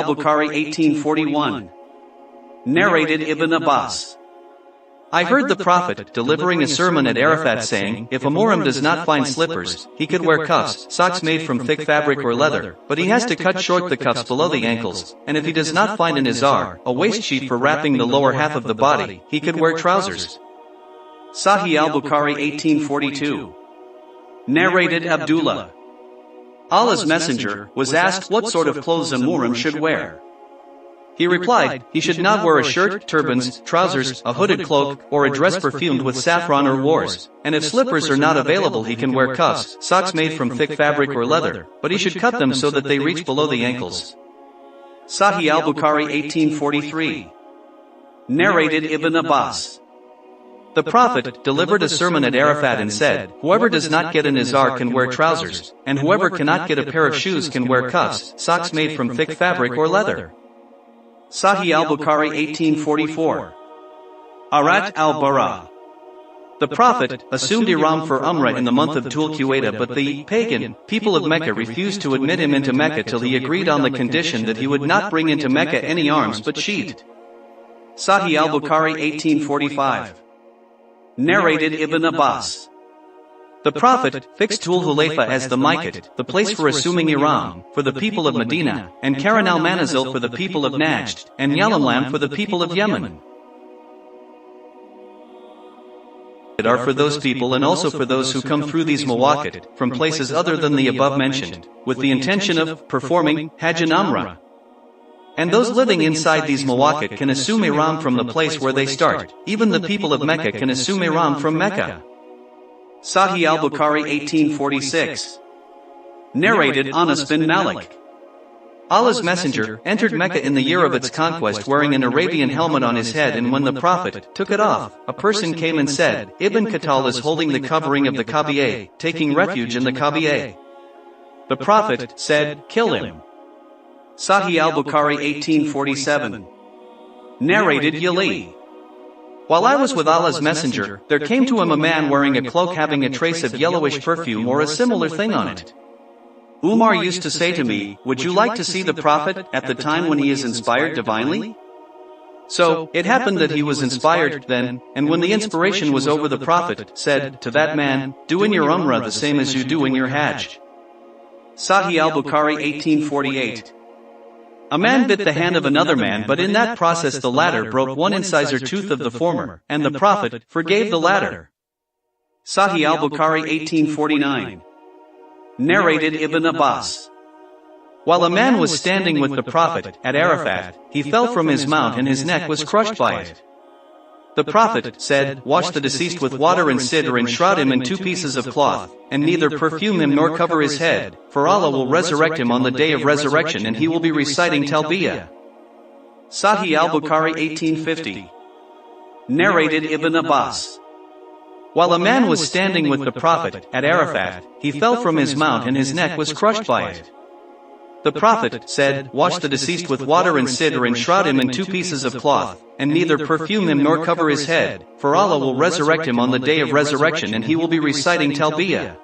al-Bukhari 1841. Narrated Ibn Abbas. I heard the Prophet delivering a sermon at Arafat saying, if a Muhrim does not find slippers, he could wear cuffs, socks made from thick fabric or leather, but he has to cut short the cuffs below the ankles, and if he does not find an izar, a waist sheet for wrapping the lower half of the body, he could wear trousers. Sahih al-Bukhari 1842. Narrated Abdullah. Allah's Messenger was asked what sort of clothes a Muhrim should wear. He replied, he should not wear a shirt, turbans, trousers, a hooded cloak, or a dress perfumed with saffron or wars, and if slippers are not available he can wear cuffs, socks made from thick fabric or leather, but he should cut them so that they reach below the ankles. Sahih al-Bukhari 1843. Narrated Ibn Abbas. The Prophet delivered a sermon at Arafat and said, whoever does not get an izar can wear trousers, and whoever cannot get a pair of shoes can wear cuffs, socks made from thick fabric or leather. Sahih al-Bukhari 1844. Arat al-Bara. The Prophet assumed Ihram for Umrah in the month of Dhul Qa'dah, but the pagan people of Mecca refused to admit him into Mecca till he agreed on the condition that he would not bring into Mecca any arms but sheathed. Sahih al-Bukhari 1845. Narrated Ibn Abbas. The Prophet fixed Dhul Hulayfa as the miqat, the place for assuming Ihram, for the people of Medina, and Karan al-Manazil for the people of Najd, and Yalamlam for the people of Yemen. Are for those people and also for those who come through these mawaqit, from places other than the above mentioned, with the intention of performing Hajj and Umrah. And those living inside these mawaqit can assume Ihram from the place where they start. Even the people of Mecca can assume Ihram from Mecca. Sahih al-Bukhari 1846. Narrated Anas bin Malik. Allah's Messenger entered Mecca in the year of its conquest wearing an Arabian helmet on his head, and when the Prophet took it off, a person came and said, Ibn Khattal is holding the covering of the Kabiya, taking refuge in the Kabiya. The Prophet said, kill him. Sahih al-Bukhari 1847. Narrated Yali. While I was with Allah's Messenger, there came to him a man wearing a cloak having a trace of yellowish perfume or a similar thing on it. Umar used to say to me, would you like to see the Prophet at the time when he is inspired divinely? So, it happened that he was inspired then, and when the inspiration was over, the Prophet said to that man, do in your Umrah the same as you do in your Hajj. Sahih al-Bukhari 1848. A man bit the hand of another man, but in that process the latter broke one incisor tooth of the former, and the Prophet forgave the latter. Sahih al-Bukhari 1849. Narrated Ibn Abbas. While a man was standing with the Prophet at Arafat, he fell from his mount and his neck was crushed by it. The Prophet said, wash the deceased with water and sidr and shroud him in 2 pieces of cloth, and neither perfume him nor cover his head, for Allah will resurrect him on the day of resurrection and he will be reciting Talbiya. Sahih al-Bukhari 1850. Narrated Ibn Abbas. While a man was standing with the Prophet at Arafat, he fell from his mount and his neck was crushed by it. The Prophet said, wash the deceased with water and sidr and shroud him in 2 pieces of cloth, and neither perfume him nor cover his head, for Allah will resurrect him on the day of resurrection and he will be reciting Talbiya.